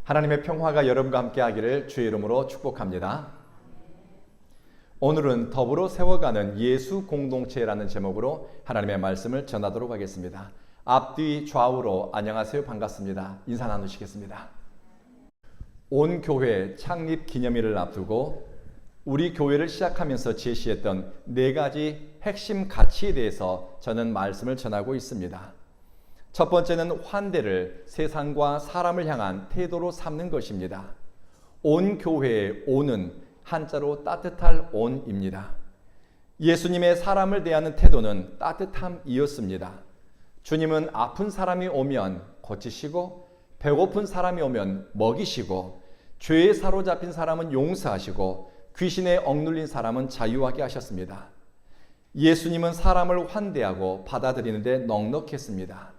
하나님의 평화가 여러분과 함께 하기를 주의 이름으로 축복합니다. 오늘은 더불어 세워가는 예수 공동체라는 제목으로 하나님의 말씀을 전하도록 하겠습니다. 앞뒤 좌우로 안녕하세요, 반갑습니다. 인사 나누시겠습니다. 온 교회 창립 기념일을 앞두고 우리 교회를 시작하면서 제시했던 4가지 핵심 가치에 대해서 저는 말씀을 전하고 있습니다. 첫 번째는 환대를 세상과 사람을 향한 태도로 삼는 것입니다. 온 교회의 온은 한자로 따뜻할 온입니다. 예수님의 사람을 대하는 태도는 따뜻함이었습니다. 주님은 아픈 사람이 오면 고치시고 배고픈 사람이 오면 먹이시고 죄에 사로잡힌 사람은 용서하시고 귀신에 억눌린 사람은 자유하게 하셨습니다. 예수님은 사람을 환대하고 받아들이는데 넉넉했습니다.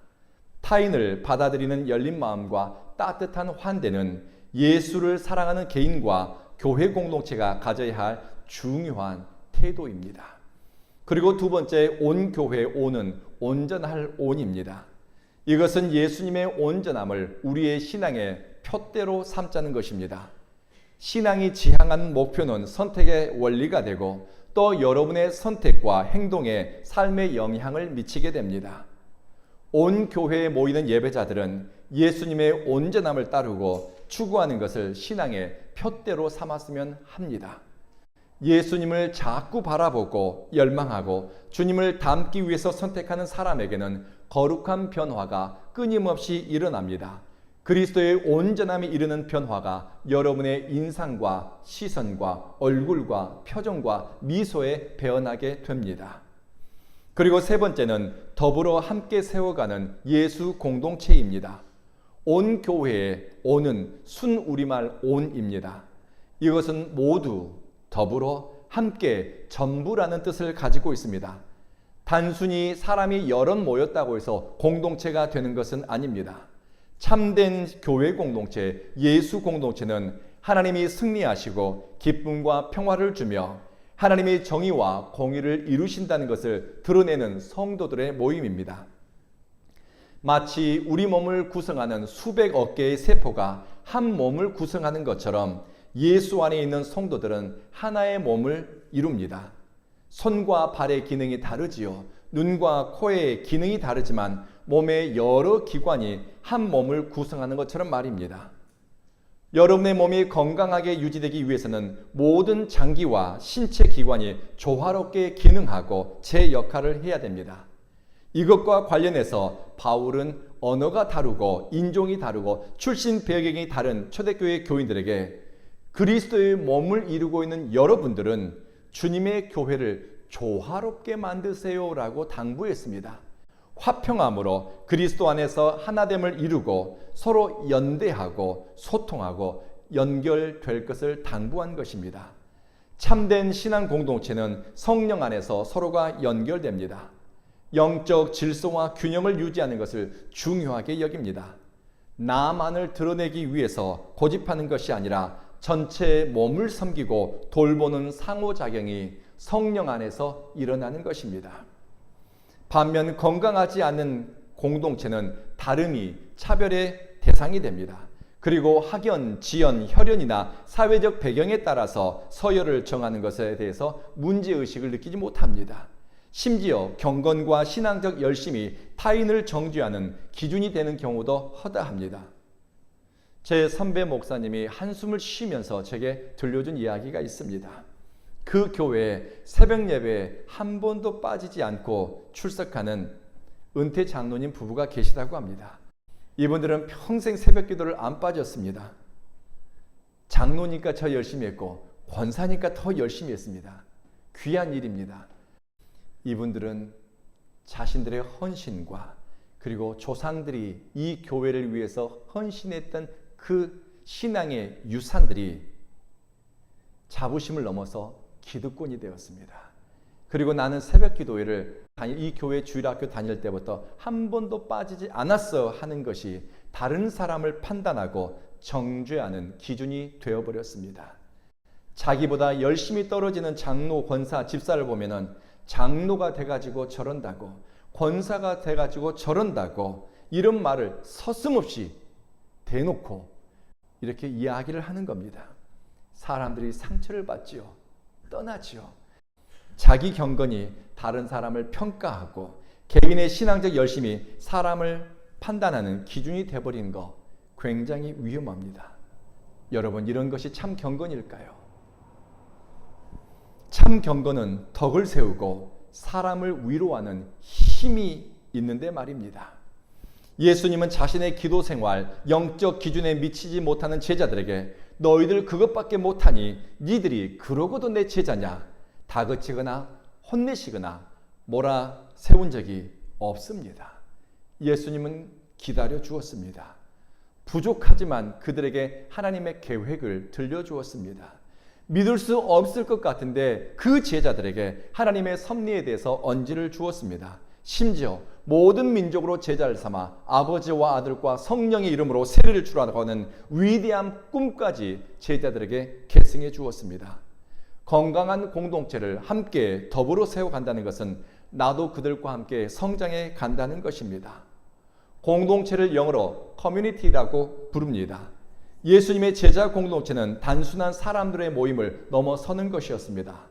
타인을 받아들이는 열린 마음과 따뜻한 환대는 예수를 사랑하는 개인과 교회 공동체가 가져야 할 중요한 태도입니다. 그리고 두 번째, 온 교회의 온은 온전할 온입니다. 이것은 예수님의 온전함을 우리의 신앙의 표대로 삼자는 것입니다. 신앙이 지향하는 목표는 선택의 원리가 되고 또 여러분의 선택과 행동에 삶의 영향을 미치게 됩니다. 온 교회에 모이는 예배자들은 예수님의 온전함을 따르고 추구하는 것을 신앙의 표대로 삼았으면 합니다. 예수님을 자꾸 바라보고 열망하고 주님을 닮기 위해서 선택하는 사람에게는 거룩한 변화가 끊임없이 일어납니다. 그리스도의 온전함이 이르는 변화가 여러분의 인상과 시선과 얼굴과 표정과 미소에 배어나게 됩니다. 그리고 세 번째는 더불어 함께 세워가는 예수 공동체입니다. 온 교회의 온은 순우리말 온입니다. 이것은 모두 더불어 함께 전부라는 뜻을 가지고 있습니다. 단순히 사람이 여럿 모였다고 해서 공동체가 되는 것은 아닙니다. 참된 교회 공동체, 예수 공동체는 하나님이 승리하시고 기쁨과 평화를 주며 하나님의 정의와 공의를 이루신다는 것을 드러내는 성도들의 모임입니다. 마치 우리 몸을 구성하는 수백억 개의 세포가 한 몸을 구성하는 것처럼 예수 안에 있는 성도들은 하나의 몸을 이룹니다. 손과 발의 기능이 다르지요. 눈과 코의 기능이 다르지만 몸의 여러 기관이 한 몸을 구성하는 것처럼 말입니다. 여러분의 몸이 건강하게 유지되기 위해서는 모든 장기와 신체 기관이 조화롭게 기능하고 제 역할을 해야 됩니다. 이것과 관련해서 바울은 언어가 다르고 인종이 다르고 출신 배경이 다른 초대교회 교인들에게 그리스도의 몸을 이루고 있는 여러분들은 주님의 교회를 조화롭게 만드세요라고 당부했습니다. 화평함으로 그리스도 안에서 하나됨을 이루고 서로 연대하고 소통하고 연결될 것을 당부한 것입니다. 참된 신앙 공동체는 성령 안에서 서로가 연결됩니다. 영적 질서와 균형을 유지하는 것을 중요하게 여깁니다. 나만을 드러내기 위해서 고집하는 것이 아니라 전체 몸을 섬기고 돌보는 상호작용이 성령 안에서 일어나는 것입니다. 반면 건강하지 않은 공동체는 다름이 차별의 대상이 됩니다. 그리고 학연, 지연, 혈연이나 사회적 배경에 따라서 서열을 정하는 것에 대해서 문제의식을 느끼지 못합니다. 심지어 경건과 신앙적 열심이 타인을 정죄하는 기준이 되는 경우도 허다합니다. 제 선배 목사님이 한숨을 쉬면서 제게 들려준 이야기가 있습니다. 그 교회에 새벽 예배에 한 번도 빠지지 않고 출석하는 은퇴 장로님 부부가 계시다고 합니다. 이분들은 평생 새벽 기도를 안 빠졌습니다. 장로니까 더 열심히 했고 권사니까 더 열심히 했습니다. 귀한 일입니다. 이분들은 자신들의 헌신과 그리고 조상들이 이 교회를 위해서 헌신했던 그 신앙의 유산들이 자부심을 넘어서 기득권이 되었습니다. 그리고 나는 새벽 기도회를 이 교회 주일학교 다닐 때부터 한 번도 빠지지 않았어 하는 것이 다른 사람을 판단하고 정죄하는 기준이 되어버렸습니다. 자기보다 열심히 떨어지는 장로, 권사, 집사를 보면은 장로가 돼가지고 저런다고, 권사가 돼가지고 저런다고 이런 말을 서슴없이 대놓고 이렇게 이야기를 하는 겁니다. 사람들이 상처를 받지요. 떠나지요. 자기 경건이 다른 사람을 평가하고 개인의 신앙적 열심이 사람을 판단하는 기준이 되어버리는 거 굉장히 위험합니다. 여러분, 이런 것이 참 경건일까요? 참 경건은 덕을 세우고 사람을 위로하는 힘이 있는데 말입니다. 예수님은 자신의 기도 생활, 영적 기준에 미치지 못하는 제자들에게 너희들 그것밖에 못하니 니들이 그러고도 내 제자냐? 다그치거나 혼내시거나 몰아세운 적이 없습니다. 예수님은 기다려 주었습니다. 부족하지만 그들에게 하나님의 계획을 들려주었습니다. 믿을 수 없을 것 같은데 그 제자들에게 하나님의 섭리에 대해서 언지를 주었습니다. 심지어 모든 민족으로 제자를 삼아 아버지와 아들과 성령의 이름으로 세례를 주라고 하는 위대한 꿈까지 제자들에게 계승해 주었습니다. 건강한 공동체를 함께 더불어 세워간다는 것은 나도 그들과 함께 성장해 간다는 것입니다. 공동체를 영어로 커뮤니티라고 부릅니다. 예수님의 제자 공동체는 단순한 사람들의 모임을 넘어서는 것이었습니다.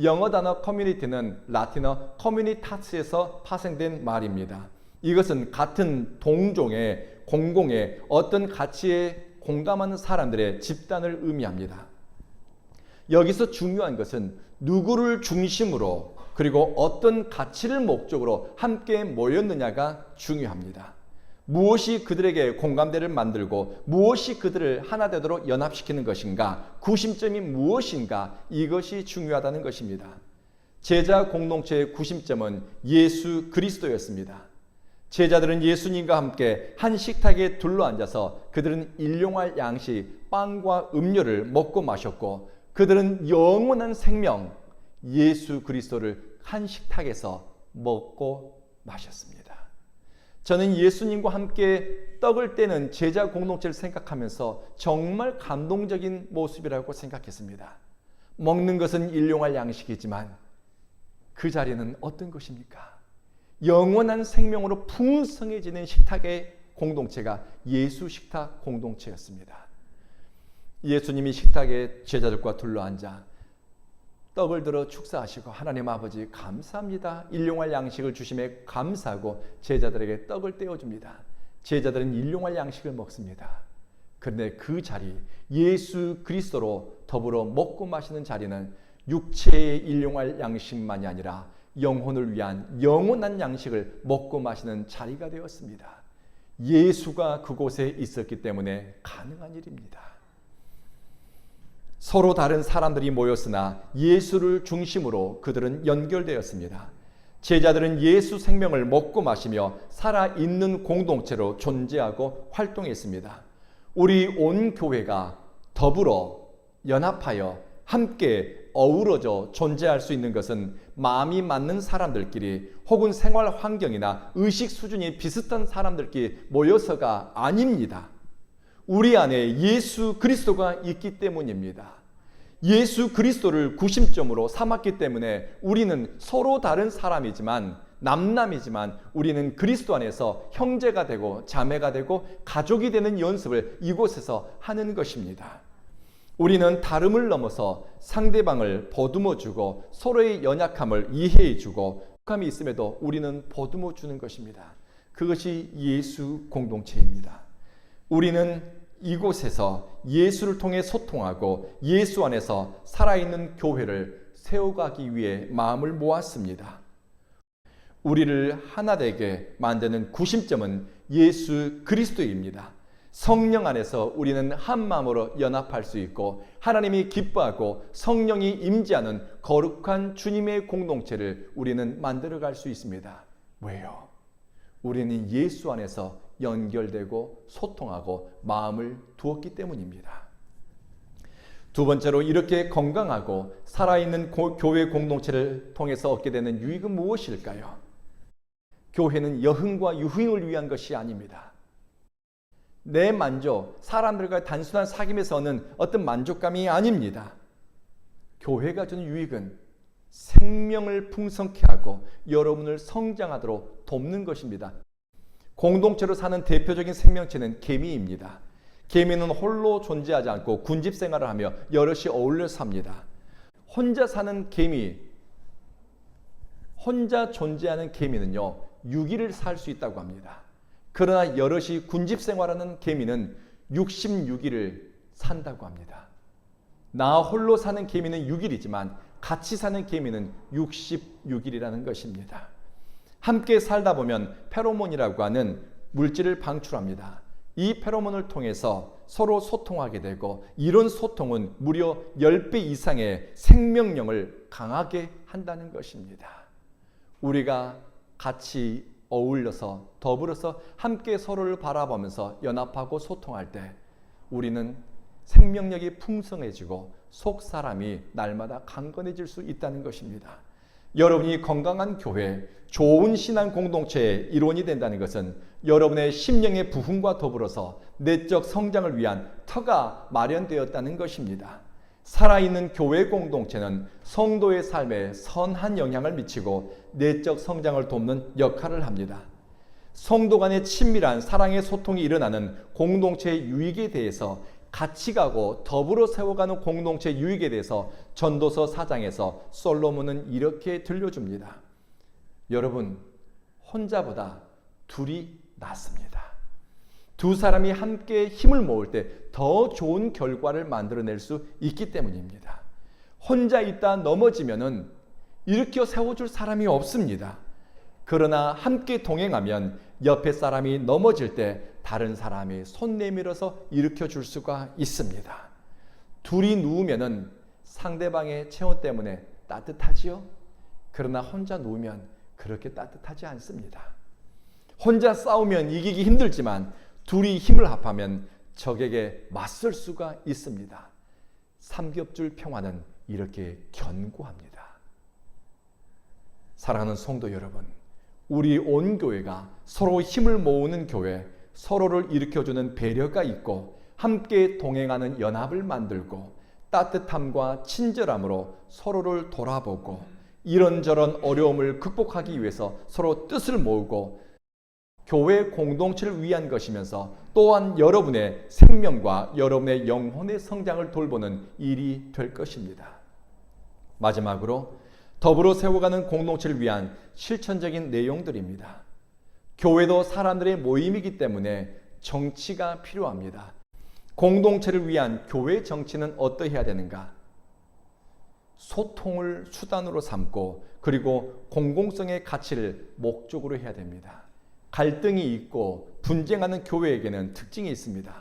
영어 단어 커뮤니티는 라틴어 커뮤니타스에서 파생된 말입니다. 이것은 같은 동종의 공공의 어떤 가치에 공감하는 사람들의 집단을 의미합니다. 여기서 중요한 것은 누구를 중심으로 그리고 어떤 가치를 목적으로 함께 모였느냐가 중요합니다. 무엇이 그들에게 공감대를 만들고 무엇이 그들을 하나 되도록 연합시키는 것인가, 구심점이 무엇인가, 이것이 중요하다는 것입니다. 제자 공동체의 구심점은 예수 그리스도였습니다. 제자들은 예수님과 함께 한 식탁에 둘러앉아서 그들은 일용할 양식, 빵과 음료를 먹고 마셨고 그들은 영원한 생명, 예수 그리스도를 한 식탁에서 먹고 마셨습니다. 저는 예수님과 함께 떡을 떼는 제자 공동체를 생각하면서 정말 감동적인 모습이라고 생각했습니다. 먹는 것은 일용할 양식이지만 그 자리는 어떤 것입니까? 영원한 생명으로 풍성해지는 식탁의 공동체가 예수 식탁 공동체였습니다. 예수님이 식탁에 제자들과 둘러앉아 떡을 들어 축사하시고 하나님 아버지 감사합니다. 일용할 양식을 주심에 감사하고 제자들에게 떡을 떼어줍니다. 제자들은 일용할 양식을 먹습니다. 그런데 그 자리, 예수 그리스도로 더불어 먹고 마시는 자리는 육체의 일용할 양식만이 아니라 영혼을 위한 영원한 양식을 먹고 마시는 자리가 되었습니다. 예수가 그곳에 있었기 때문에 가능한 일입니다. 서로 다른 사람들이 모였으나 예수를 중심으로 그들은 연결되었습니다. 제자들은 예수 생명을 먹고 마시며 살아있는 공동체로 존재하고 활동했습니다. 우리 온 교회가 더불어 연합하여 함께 어우러져 존재할 수 있는 것은 마음이 맞는 사람들끼리 혹은 생활 환경이나 의식 수준이 비슷한 사람들끼리 모여서가 아닙니다. 우리 안에 예수 그리스도가 있기 때문입니다. 예수 그리스도를 구심점으로 삼았기 때문에 우리는 서로 다른 사람이지만 남남이지만 우리는 그리스도 안에서 형제가 되고 자매가 되고 가족이 되는 연습을 이곳에서 하는 것입니다. 우리는 다름을 넘어서 상대방을 보듬어주고 서로의 연약함을 이해해주고 부족함이 있음에도 우리는 보듬어주는 것입니다. 그것이 예수 공동체입니다. 우리는 이곳에서 예수를 통해 소통하고 예수 안에서 살아있는 교회를 세워가기 위해 마음을 모았습니다. 우리를 하나 되게 만드는 구심점은 예수 그리스도입니다. 성령 안에서 우리는 한 마음으로 연합할 수 있고 하나님이 기뻐하고 성령이 임재하는 거룩한 주님의 공동체를 우리는 만들어갈 수 있습니다. 왜요? 우리는 예수 안에서 연결되고 소통하고 마음을 두었기 때문입니다. 두 번째로 이렇게 건강하고 살아있는 교회 공동체를 통해서 얻게 되는 유익은 무엇일까요? 교회는 여흥과 유흥을 위한 것이 아닙니다. 내 만족, 사람들과 단순한 사귐에서 얻는 어떤 만족감이 아닙니다. 교회가 주는 유익은 생명을 풍성케 하고 여러분을 성장하도록 돕는 것입니다. 공동체로 사는 대표적인 생명체는 개미입니다. 계미는 홀로 존재하지 않고 군집 생활을 하며 여럿이 어울려 삽니다. 혼자 사는 계미, 혼자 존재하는 계미는요 6일을 살 수 있다고 합니다. 그러나 여럿이 군집 생활하는 계미는 66일을 산다고 합니다. 나 홀로 사는 계미는 6일이지만 같이 사는 계미는 66일이라는 것입니다. 함께 살다 보면 페로몬이라고 하는 물질을 방출합니다. 이 페로몬을 통해서 서로 소통하게 되고 이런 소통은 무려 10배 이상의 생명력을 강하게 한다는 것입니다. 우리가 같이 어울려서 더불어서 함께 서로를 바라보면서 연합하고 소통할 때 우리는 생명력이 풍성해지고 속 사람이 날마다 강건해질 수 있다는 것입니다. 여러분이 건강한 교회, 좋은 신앙 공동체의 일원이 된다는 것은 여러분의 심령의 부흥과 더불어서 내적 성장을 위한 터가 마련되었다는 것입니다. 살아있는 교회 공동체는 성도의 삶에 선한 영향을 미치고 내적 성장을 돕는 역할을 합니다. 성도 간의 친밀한 사랑의 소통이 일어나는 공동체의 유익에 대해서 같이 가고 더불어 세워가는 공동체 유익에 대해서 전도서 4장에서 솔로몬은 이렇게 들려줍니다. 여러분, 혼자보다 둘이 낫습니다. 두 사람이 함께 힘을 모을 때 더 좋은 결과를 만들어낼 수 있기 때문입니다. 혼자 있다 넘어지면은 일으켜 세워줄 사람이 없습니다. 그러나 함께 동행하면 옆에 사람이 넘어질 때 다른 사람이 손 내밀어서 일으켜 줄 수가 있습니다. 둘이 누우면은 상대방의 체온 때문에 따뜻하지요? 그러나 혼자 누우면 그렇게 따뜻하지 않습니다. 혼자 싸우면 이기기 힘들지만 둘이 힘을 합하면 적에게 맞설 수가 있습니다. 삼겹줄 평화는 이렇게 견고합니다. 사랑하는 성도 여러분, 우리 온 교회가 서로 힘을 모으는 교회, 서로를 일으켜주는 배려가 있고 함께 동행하는 연합을 만들고 따뜻함과 친절함으로 서로를 돌아보고 이런저런 어려움을 극복하기 위해서 서로 뜻을 모으고 교회 공동체를 위한 것이면서 또한 여러분의 생명과 여러분의 영혼의 성장을 돌보는 일이 될 것입니다. 마지막으로 더불어 세워가는 공동체를 위한 실천적인 내용들입니다. 교회도 사람들의 모임이기 때문에 정치가 필요합니다. 공동체를 위한 교회 정치는 어떠해야 되는가? 소통을 수단으로 삼고 그리고 공공성의 가치를 목적으로 해야 됩니다. 갈등이 있고 분쟁하는 교회에게는 특징이 있습니다.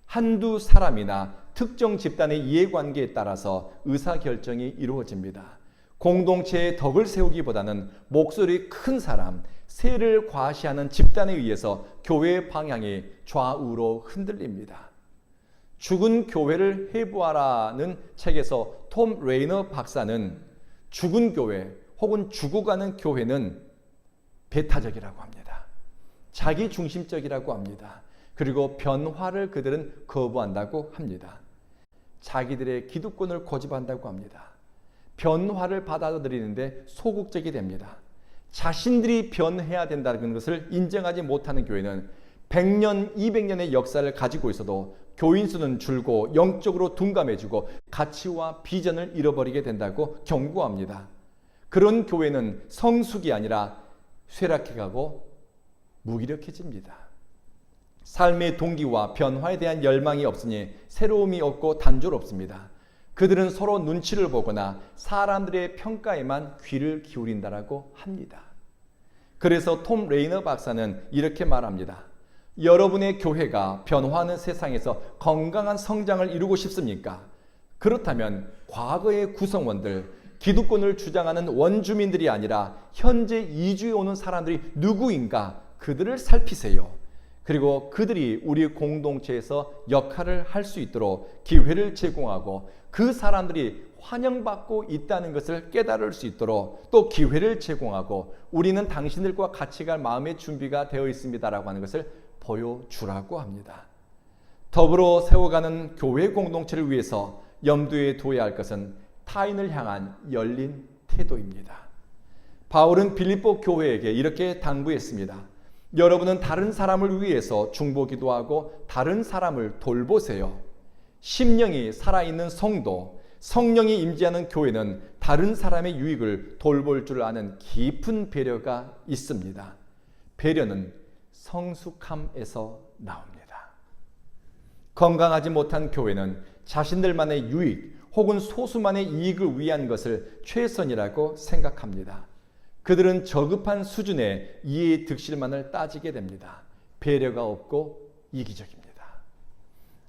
한두 사람이나 특정 집단의 이해관계에 따라서 의사결정이 이루어집니다. 공동체의 덕을 세우기보다는 목소리 큰 사람, 세를 과시하는 집단에 의해서 교회의 방향이 좌우로 흔들립니다. 죽은 교회를 회부하라는 책에서 톰 레이너 박사는 죽은 교회 혹은 죽어가는 교회는 배타적이라고 합니다. 자기 중심적이라고 합니다. 그리고 변화를 그들은 거부한다고 합니다. 자기들의 기득권을 고집한다고 합니다. 변화를 받아들이는데 소극적이 됩니다. 자신들이 변해야 된다는 것을 인정하지 못하는 교회는 100년, 200년의 역사를 가지고 있어도 교인 수는 줄고 영적으로 둔감해지고 가치와 비전을 잃어버리게 된다고 경고합니다. 그런 교회는 성숙이 아니라 쇠락해가고 무기력해집니다. 삶의 동기와 변화에 대한 열망이 없으니 새로움이 없고 단조롭습니다. 그들은 서로 눈치를 보거나 사람들의 평가에만 귀를 기울인다라고 합니다. 그래서 톰 레이너 박사는 이렇게 말합니다. 여러분의 교회가 변화하는 세상에서 건강한 성장을 이루고 싶습니까? 그렇다면 과거의 구성원들, 기득권을 주장하는 원주민들이 아니라 현재 이주해 오는 사람들이 누구인가? 그들을 살피세요. 그리고 그들이 우리 공동체에서 역할을 할 수 있도록 기회를 제공하고 그 사람들이 환영받고 있다는 것을 깨달을 수 있도록 또 기회를 제공하고 우리는 당신들과 같이 갈 마음의 준비가 되어 있습니다라고 하는 것을 보여주라고 합니다. 더불어 세워가는 교회 공동체를 위해서 염두에 둬야 할 것은 타인을 향한 열린 태도입니다. 바울은 빌립보 교회에게 이렇게 당부했습니다. 여러분은 다른 사람을 위해서 중보기도 하고 다른 사람을 돌보세요. 심령이 살아있는 성도, 성령이 임재하는 교회는 다른 사람의 유익을 돌볼 줄 아는 깊은 배려가 있습니다. 배려는 성숙함에서 나옵니다. 건강하지 못한 교회는 자신들만의 유익 혹은 소수만의 이익을 위한 것을 최선이라고 생각합니다. 그들은 저급한 수준의 이해의 득실만을 따지게 됩니다. 배려가 없고 이기적입니다.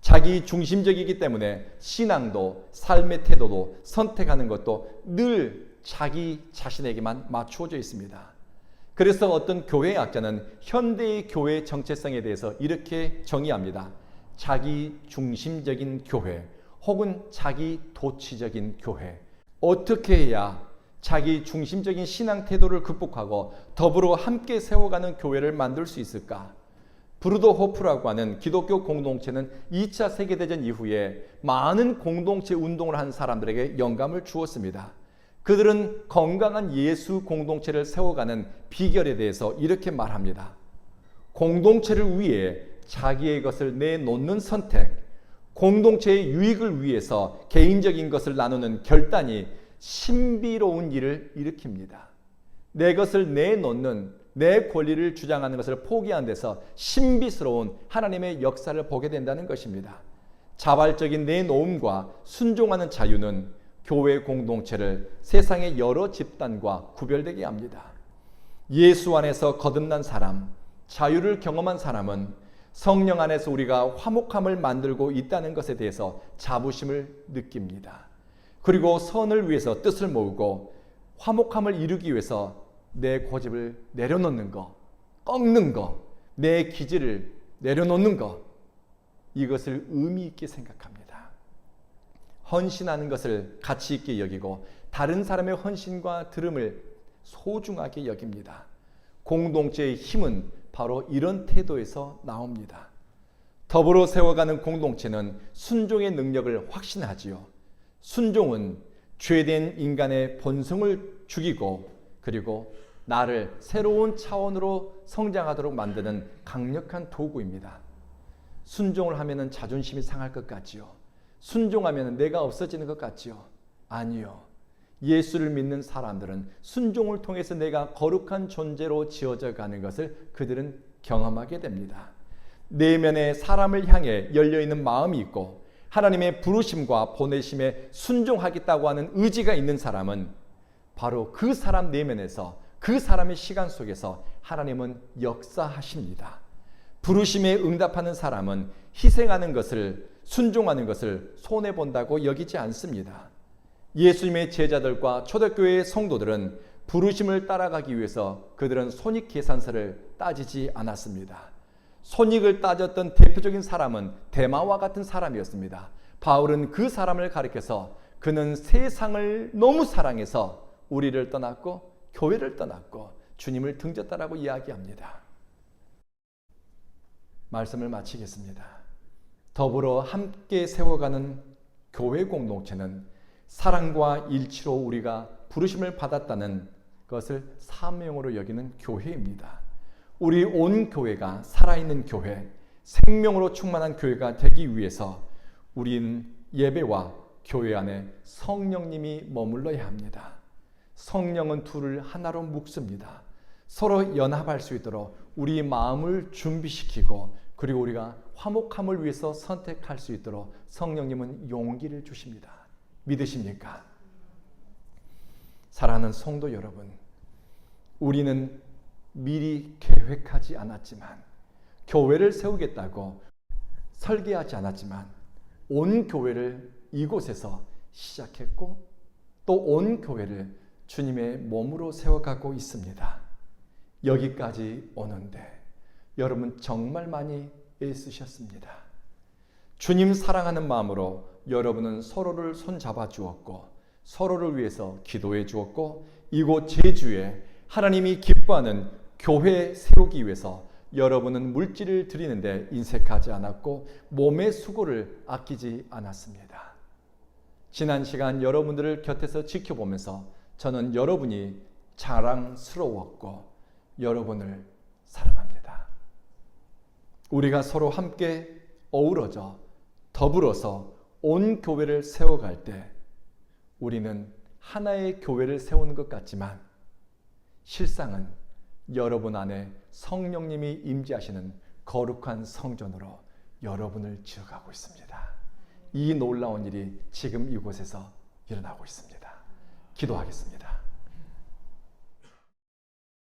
자기 중심적이기 때문에 신앙도 삶의 태도도 선택하는 것도 늘 자기 자신에게만 맞추어져 있습니다. 그래서 어떤 교회학자는 현대의 교회 정체성에 대해서 이렇게 정의합니다. 자기 중심적인 교회 혹은 자기 도취적인 교회. 어떻게 해야 자기 중심적인 신앙 태도를 극복하고 더불어 함께 세워가는 교회를 만들 수 있을까? 브루더 호프라고 하는 기독교 공동체는 2차 세계대전 이후에 많은 공동체 운동을 한 사람들에게 영감을 주었습니다. 그들은 건강한 예수 공동체를 세워가는 비결에 대해서 이렇게 말합니다. 공동체를 위해 자기의 것을 내놓는 선택, 공동체의 유익을 위해서 개인적인 것을 나누는 결단이 신비로운 일을 일으킵니다. 내 것을 내놓는, 내 권리를 주장하는 것을 포기한 데서 신비스러운 하나님의 역사를 보게 된다는 것입니다. 자발적인 내놓음과 순종하는 자유는 교회 공동체를 세상의 여러 집단과 구별되게 합니다. 예수 안에서 거듭난 사람, 자유를 경험한 사람은 성령 안에서 우리가 화목함을 만들고 있다는 것에 대해서 자부심을 느낍니다. 그리고 선을 위해서 뜻을 모으고 화목함을 이루기 위해서 내 고집을 내려놓는 것, 꺾는 것, 내 기질을 내려놓는 것, 이것을 의미 있게 생각합니다. 헌신하는 것을 가치 있게 여기고 다른 사람의 헌신과 들음을 소중하게 여깁니다. 공동체의 힘은 바로 이런 태도에서 나옵니다. 더불어 세워가는 공동체는 순종의 능력을 확신하지요. 순종은 죄된 인간의 본성을 죽이고 그리고 나를 새로운 차원으로 성장하도록 만드는 강력한 도구입니다. 순종을 하면 자존심이 상할 것 같지요. 순종하면 내가 없어지는 것 같지요. 아니요. 예수를 믿는 사람들은 순종을 통해서 내가 거룩한 존재로 지어져 가는 것을 그들은 경험하게 됩니다. 내면에 사람을 향해 열려있는 마음이 있고 하나님의 부르심과 보내심에 순종하겠다고 하는 의지가 있는 사람은 바로 그 사람 내면에서 그 사람의 시간 속에서 하나님은 역사하십니다. 부르심에 응답하는 사람은 희생하는 것을, 순종하는 것을 손해본다고 여기지 않습니다. 예수님의 제자들과 초대교회의 성도들은 부르심을 따라가기 위해서 그들은 손익계산서를 따지지 않았습니다. 손익을 따졌던 대표적인 사람은 데마와 같은 사람이었습니다. 바울은 그 사람을 가리켜서 그는 세상을 너무 사랑해서 우리를 떠났고 교회를 떠났고 주님을 등졌다라고 이야기합니다. 말씀을 마치겠습니다. 더불어 함께 세워가는 교회 공동체는 사랑과 일치로 우리가 부르심을 받았다는 것을 사명으로 여기는 교회입니다. 우리 온 교회가 살아있는 교회, 생명으로 충만한 교회가 되기 위해서 우리는 예배와 교회 안에 성령님이 머물러야 합니다. 성령은 둘을 하나로 묶습니다. 서로 연합할 수 있도록 우리 마음을 준비시키고 그리고 우리가 화목함을 위해서 선택할 수 있도록 성령님은 용기를 주십니다. 믿으십니까? 사랑하는 성도 여러분, 우리는 미리 계획하지 않았지만 교회를 세우겠다고 설계하지 않았지만 온 교회를 이곳에서 시작했고 또 온 교회를 주님의 몸으로 세워가고 있습니다. 여기까지 오는데 여러분 정말 많이 애쓰셨습니다. 주님 사랑하는 마음으로 여러분은 서로를 손잡아 주었고 서로를 위해서 기도해 주었고 이곳 제주에 하나님이 기뻐하는 교회 세우기 위해서 여러분은 물질을 드리는데 인색하지 않았고 몸의 수고를 아끼지 않았습니다. 지난 시간 여러분들을 곁에서 지켜보면서 저는 여러분이 자랑스러웠고 여러분을 사랑합니다. 우리가 서로 함께 어우러져 더불어서 온 교회를 세워갈 때 우리는 하나의 교회를 세우는 것 같지만 실상은 여러분 안에 성령님이 임재하시는 거룩한 성전으로 여러분을 지어가고 있습니다. 이 놀라운 일이 지금 이곳에서 일어나고 있습니다. 기도하겠습니다.